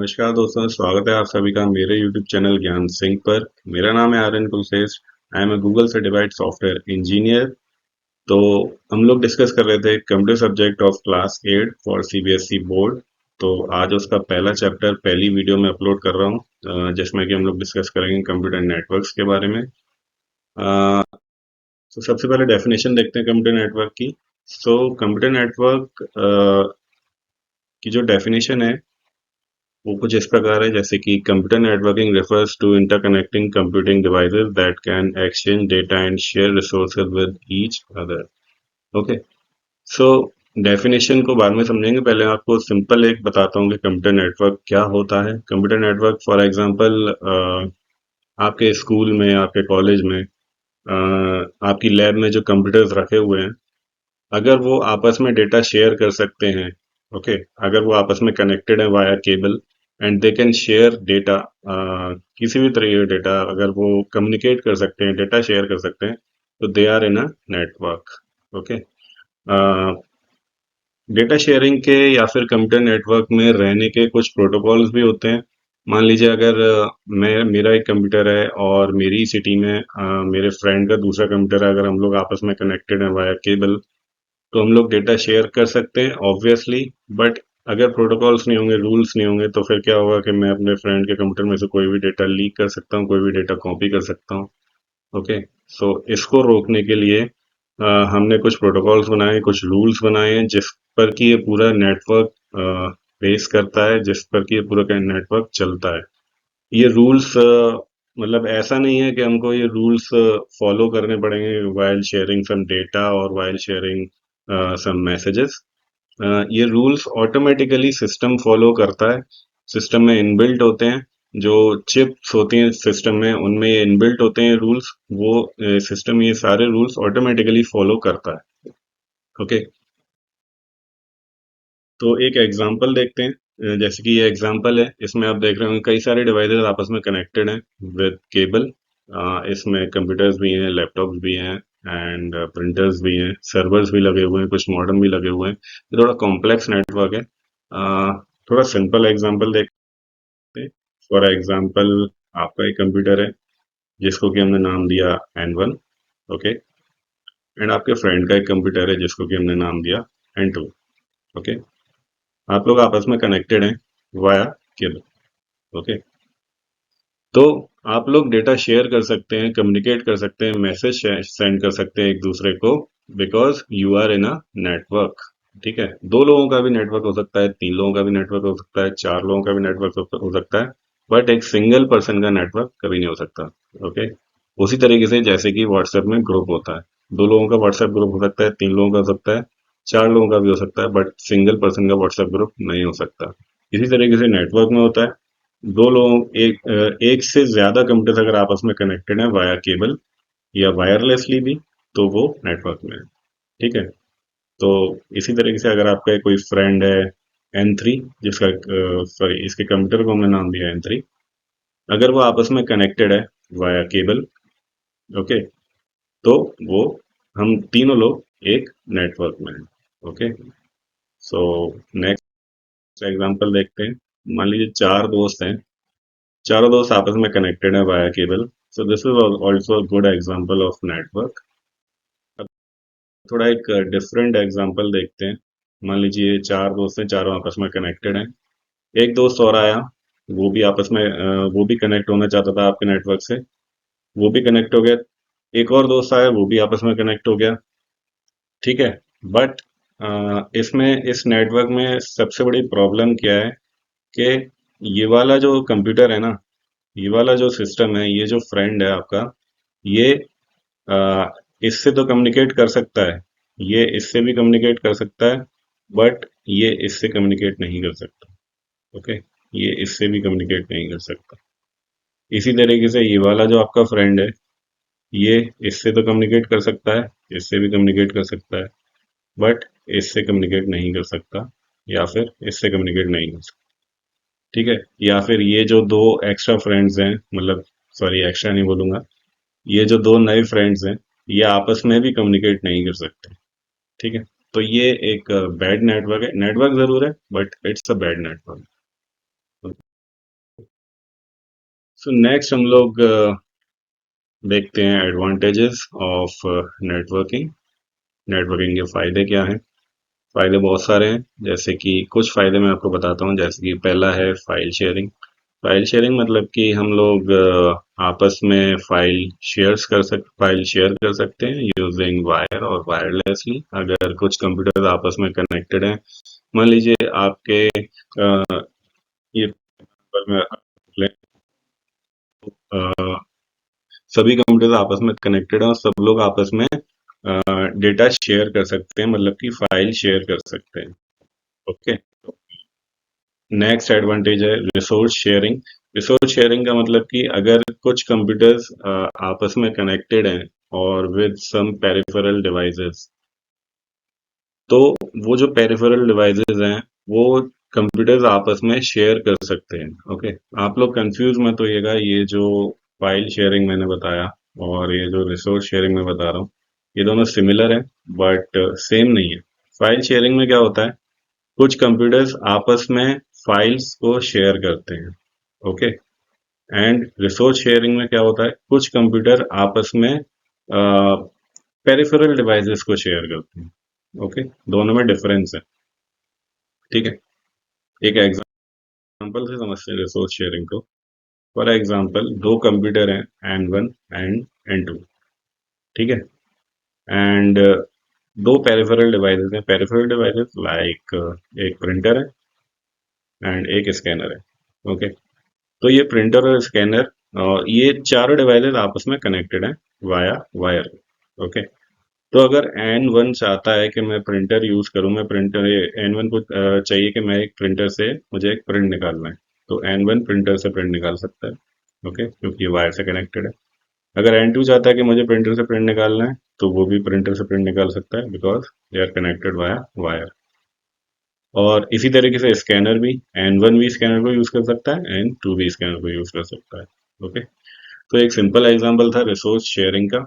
नमस्कार दोस्तों, स्वागत है आप सभी का मेरे YouTube चैनल ज्ञान सिंह पर। मेरा नाम है Aryan Kulshreshtha. I am a Google certified software engineer. तो हम लोग डिस्कस कर रहे थे computer subject of class 8 for CBSE board. तो आज उसका पहला चैप्टर पहली वीडियो में अपलोड कर रहा हूँ, जिसमें कि हम लोग डिस्कस करेंगे कंप्यूटर नेटवर्क्स के बारे में। तो सबसे पहले डेफिनेशन देखते हैं कंप्यूटर नेटवर्क की। कंप्यूटर नेटवर्क की जो डेफिनेशन है वो कुछ इस प्रकार है, जैसे कि computer networking refers to interconnecting computing devices that can exchange data and share resources with each other. Okay. So definition को बाद में समझेंगे, पहले आपको सिंपल एक बताता हूँ कि कंप्यूटर नेटवर्क क्या होता है। कंप्यूटर नेटवर्क फॉर एग्जांपल आपके स्कूल में, आपके कॉलेज में, आपकी लैब में जो कंप्यूटर्स रखे हुए हैं, अगर वो आपस में डेटा शेयर कर सकते हैं, ओके, अगर वो आपस में कनेक्टेड है via cable and they can share data, किसी भी तरह का डेटा अगर वो कम्युनिकेट कर सकते हैं, डेटा शेयर कर सकते हैं, तो they are in a network. Okay. Data sharing के या फिर कंप्यूटर नेटवर्क में रहने के कुछ प्रोटोकॉल्स भी होते हैं। मान लीजिए अगर मेरा एक कंप्यूटर है और मेरी सिटी में मेरे फ्रेंड का दूसरा कंप्यूटर है, अगर हम लोग आपस में कनेक्टेड हैं वाया केबल, तो हम लोग डेटा शेयर कर सकते हैं ऑब्वियसली। बट अगर प्रोटोकॉल्स नहीं होंगे, रूल्स नहीं होंगे, तो फिर क्या होगा कि मैं अपने फ्रेंड के कंप्यूटर में से कोई भी डेटा लीक कर सकता हूँ, कोई भी डेटा कॉपी कर सकता हूँ। ओके। सो इसको रोकने के लिए हमने कुछ प्रोटोकॉल्स बनाए, कुछ रूल्स बनाए हैं, जिस पर कि ये पूरा नेटवर्क बेस करता है, जिस पर कि ये पूरा नेटवर्क चलता है। ये रूल्स मतलब ऐसा नहीं है कि हमको ये रूल्स फॉलो करने पड़ेंगे वाइल शेयरिंग सम डेटा और वाइल शेयरिंग सम मैसेजेस। ये रूल्स ऑटोमेटिकली सिस्टम फॉलो करता है। सिस्टम में इनबिल्ट होते हैं, जो चिप्स होती हैं सिस्टम में, उनमें ये इनबिल्ट होते हैं रूल्स। वो सिस्टम ये सारे रूल्स ऑटोमेटिकली फॉलो करता है। ओके। तो एक एग्जांपल देखते हैं। जैसे कि ये एग्जांपल है, इसमें आप देख रहे होंगे कई सारे डिवाइसेस आपस में कनेक्टेड हैं विद केबल। इसमें कंप्यूटर्स भी हैं, लैपटॉप्स भी हैं, एंड प्रिंटर्स भी हैं, सर्वर्स भी लगे हुए हैं, कुछ मॉडर्न भी लगे हुए हैं। ये थोड़ा कॉम्प्लेक्स नेटवर्क है। थोड़ा सिंपल एग्जांपल देखते हैं। फॉर एग्जांपल, आपका एक कंप्यूटर है जिसको कि हमने नाम दिया N1। ओके। एंड आपके फ्रेंड का एक कंप्यूटर है जिसको कि हमने नाम दिया N2। ओके। आप लोग आपस में कनेक्टेड हैं वाया केबल। ओके। तो आप लोग डेटा शेयर कर सकते हैं, कम्युनिकेट कर सकते हैं, मैसेज सेंड कर सकते हैं एक दूसरे को, because you are in a network. ठीक है। दो लोगों का भी नेटवर्क हो सकता है, तीन लोगों का भी नेटवर्क हो सकता है, चार लोगों का भी नेटवर्क हो सकता है, बट एक सिंगल पर्सन का नेटवर्क कभी नहीं हो सकता। ओके। उसी तरीके से जैसे कि व्हाट्सएप में ग्रुप होता है, दो लोगों का व्हाट्सएप ग्रुप हो सकता है, तीन लोगों का हो सकता है, चार लोगों का भी हो सकता है, बट सिंगल पर्सन का व्हाट्सएप ग्रुप नहीं हो सकता। इसी तरीके से नेटवर्क में होता है, दो लोग एक से ज्यादा कंप्यूटर अगर आपस में कनेक्टेड है वाया केबल या वायरलेसली भी, तो वो नेटवर्क में है। ठीक है। तो इसी तरीके से अगर आपका कोई फ्रेंड है N3, जिसका सॉरी, इसके कंप्यूटर को हमने नाम दिया N3, अगर वो आपस में कनेक्टेड है वाया केबल, ओके, तो वो हम तीनों लोग एक नेटवर्क में हैं। ओके। सो नेक्स्ट एग्जांपल देखते हैं। मान लीजिए चार दोस्त हैं, चारों दोस्त आपस में कनेक्टेड है via cable. So this is also a good example of network. अब थोड़ा एक डिफरेंट एग्जांपल देखते हैं। मान लीजिए चार दोस्त हैं, चारों आपस में कनेक्टेड हैं। एक दोस्त और आया, वो भी आपस में वो भी कनेक्ट होना चाहता था आपके नेटवर्क से, वो भी कनेक्ट हो गया। एक और दोस्त आया, वो भी आपस में कनेक्ट हो गया। ठीक है। बट इसमें इस नेटवर्क में सबसे बड़ी प्रॉब्लम क्या है कि ये वाला जो कंप्यूटर है ना, ये वाला जो सिस्टम है, ये जो फ्रेंड है आपका, ये आ, इससे तो कम्युनिकेट कर सकता है, ये इससे भी कम्युनिकेट कर सकता है, बट ये इससे कम्युनिकेट नहीं कर सकता। ओके। ये इससे भी कम्युनिकेट नहीं कर सकता। इसी तरीके से ये वाला जो आपका फ्रेंड है, ये इससे तो कम्युनिकेट कर सकता है, इससे भी कम्युनिकेट कर सकता है, बट इससे कम्युनिकेट नहीं कर सकता, या फिर इससे कम्युनिकेट नहीं कर सकता। ठीक है। या फिर ये जो दो एक्स्ट्रा फ्रेंड्स हैं, मतलब सॉरी, एक्स्ट्रा नहीं बोलूंगा, ये जो दो नए फ्रेंड्स हैं, ये आपस में भी कम्युनिकेट नहीं कर सकते। ठीक है। तो ये एक बैड नेटवर्क है, नेटवर्क जरूर है but it's a bad network. So next हम लोग देखते हैं एडवांटेजेस ऑफ नेटवर्किंग। नेटवर्किंग के फायदे क्या हैं? फायदे बहुत सारे हैं, जैसे कि कुछ फायदे मैं आपको बताता हूँ। जैसे कि पहला है फाइल शेयरिंग। फाइल शेयरिंग मतलब कि हम लोग आपस में फाइल शेयर कर सकते हैं यूजिंग वायर और वायरलेसली। अगर कुछ कंप्यूटर आपस में कनेक्टेड हैं, मान लीजिए आपके ये पर में अ, सभी कंप्यूटर आपस में कनेक्टेड हैं और सब लोग आपस में डेटा शेयर कर सकते हैं, मतलब कि फाइल शेयर कर सकते हैं। ओके। नेक्स्ट एडवांटेज है रिसोर्स शेयरिंग। रिसोर्स शेयरिंग का मतलब कि अगर कुछ कंप्यूटर्स आपस में कनेक्टेड हैं और विद सम पेरिफेरल डिवाइसेस, तो वो जो पेरिफेरल डिवाइसेस हैं वो कंप्यूटर्स आपस में शेयर कर सकते हैं। ओके। आप लोग कंफ्यूज मत होइएगा, ये जो फाइल शेयरिंग मैंने बताया और ये जो रिसोर्स शेयरिंग मैं बता रहा हूँ, ये दोनों सिमिलर हैं बट सेम नहीं है। फाइल शेयरिंग में क्या होता है, कुछ कंप्यूटर्स आपस में फाइल्स को शेयर करते हैं। ओके। एंड रिसोर्स शेयरिंग में क्या होता है, कुछ कंप्यूटर आपस में पेरिफेरल डिवाइसेस को शेयर करते हैं। ओके। दोनों में डिफरेंस है। ठीक है। एक एग्जांपल से समझते हैं रिसोर्स शेयरिंग को। फॉर एग्जांपल, दो कंप्यूटर हैं, N1 एंड N2। ठीक है। एंड दो पेरिफेरल डिवाइसेस हैं। पेरिफेरल डिवाइसेस लाइक एक प्रिंटर है एंड एक स्कैनर है। ओके। तो ये प्रिंटर और स्कैनर और ये चारों डिवाइसेस आपस में कनेक्टेड हैं वाया वायर। ओके। तो अगर N1 चाहता है कि मैं प्रिंटर यूज करूं, मैं प्रिंटर N1 को चाहिए कि मैं एक प्रिंटर से मुझे एक प्रिंट निकालना है, तो N1 प्रिंटर से प्रिंट निकाल सकता है। ओके, क्योंकि ये वायर से कनेक्टेड है। अगर N2 चाहता है कि मुझे प्रिंटर से प्रिंट निकालना है, तो वो भी प्रिंटर से प्रिंट निकाल सकता है, because they are connected via wire. और इसी तरीके से स्कैनर भी, N1 भी स्कैनर को यूज कर सकता है, N2 भी स्कैनर को यूज कर सकता है। ओके। तो एक सिंपल एग्जांपल था रिसोर्स शेयरिंग का।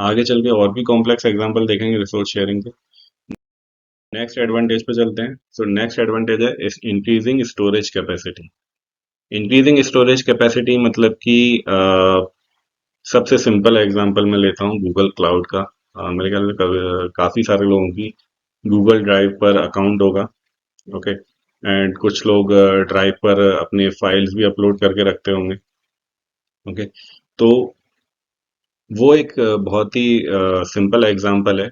आगे चल के और भी कॉम्प्लेक्स एग्जांपल देखेंगे रिसोर्स शेयरिंग के। नेक्स्ट एडवांटेज पे चलते हैं। सो नेक्स्ट एडवांटेज है increasing storage capacity. Increasing storage capacity मतलब कि सबसे सिंपल एग्जांपल मैं लेता हूँ गूगल क्लाउड का। मेरे ख्याल में काफी सारे लोगों की गूगल ड्राइव पर अकाउंट होगा। ओके। एंड कुछ लोग ड्राइव पर अपने फाइल्स भी अपलोड करके रखते होंगे। ओके। तो वो एक बहुत ही सिंपल एग्जांपल है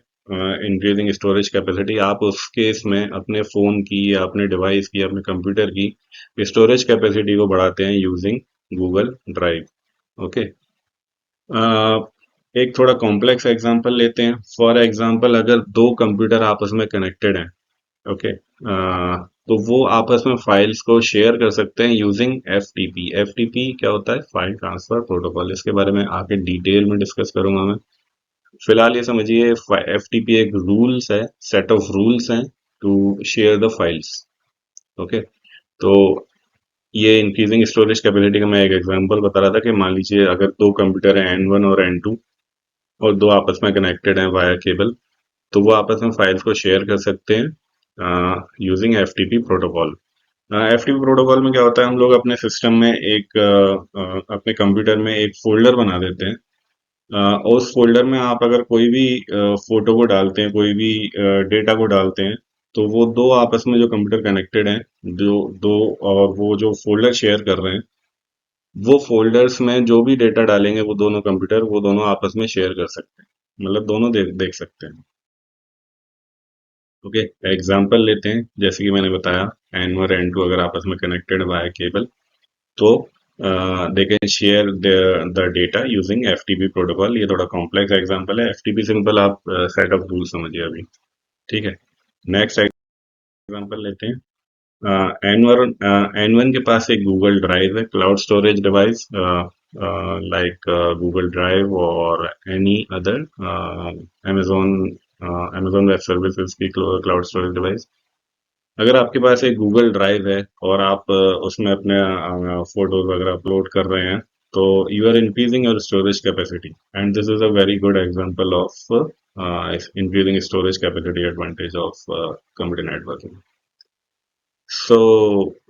इंक्रीजिंग स्टोरेज कैपेसिटी। आप उस केस में अपने फोन की या अपने डिवाइस की, अपने कंप्यूटर की स्टोरेज कैपेसिटी को बढ़ाते हैं यूजिंग गूगल ड्राइव। ओके। एक थोड़ा कॉम्प्लेक्स एग्जांपल लेते हैं। फॉर एग्जांपल, अगर दो कंप्यूटर आपस में कनेक्टेड हैं, ओके, तो वो आपस में फाइल्स को शेयर कर सकते हैं यूजिंग एफटीपी। एफटीपी क्या होता है? File transfer protocol. इसके बारे में आगे डिटेल में डिस्कस करूंगा मैं। फिलहाल ये समझिए एफटीपी एक रूल्स है, सेट ऑफ रूल्स हैं to share the files. Okay. तो ये इंक्रीजिंग स्टोरेज कैपेसिटी का मैं एक एग्जांपल बता रहा था कि मान लीजिए अगर दो कंप्यूटर हैं N1 और N2 और दो आपस में कनेक्टेड हैं वाया केबल, तो वो आपस में फाइल्स को शेयर कर सकते हैं using FTP protocol. FTP protocol में क्या होता है, हम लोग अपने सिस्टम में अपने कंप्यूटर में एक फोल्डर बना देते हैं। और उस फोल्डर में आप अगर कोई भी फोटो को डालते हैं, कोई भी डेटा को डालते हैं, तो वो दो आपस में जो कंप्यूटर कनेक्टेड हैं, जो दो, और वो जो फोल्डर शेयर कर रहे हैं, वो फोल्डर्स में जो भी डेटा डालेंगे वो दोनों कंप्यूटर, वो दोनों आपस में शेयर कर सकते हैं, मतलब दोनों देख सकते हैं। ओके। एग्जाम्पल लेते हैं, जैसे कि मैंने बताया N1 और N2 अगर आपस में कनेक्टेड वाया केबल, तो they can share the data using FTP protocol. ये थोड़ा कॉम्प्लेक्स एग्जांपल है। एफटीपी सिंपल आप सेट ऑफ रूल समझिए अभी। ठीक है। नेक्स्ट एग्जांपल लेते हैं। एन वन के पास एक गूगल ड्राइव है, cloud storage device like Google drive और any other Amazon Amazon web services की क्लाउड स्टोरेज डिवाइस। अगर आपके पास एक गूगल ड्राइव है और आप उसमें अपने फोटोज वगैरह अपलोड कर रहे हैं, तो you are increasing your storage capacity, and this is a very good example of increasing storage capacity advantage of computer networking. So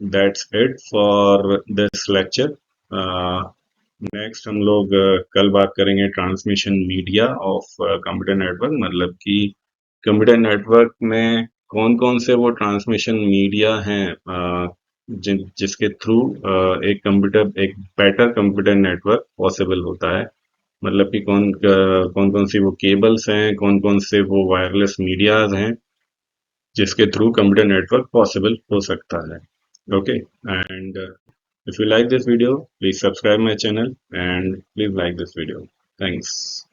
that's it for this lecture. Next हम लोग कल बात करेंगे transmission media of computer network, मतलब कि computer network में कौन कौन से वो ट्रांसमिशन मीडिया हैं जिसके थ्रू एक बेटर कंप्यूटर नेटवर्क पॉसिबल होता है। मतलब कि कौन कौन सी वो केबल्स हैं, कौन कौन से वो वायरलेस मीडियाज हैं जिसके थ्रू कंप्यूटर नेटवर्क पॉसिबल हो सकता है। Okay, and if you like this video, please subscribe my channel and please like this video. Thanks.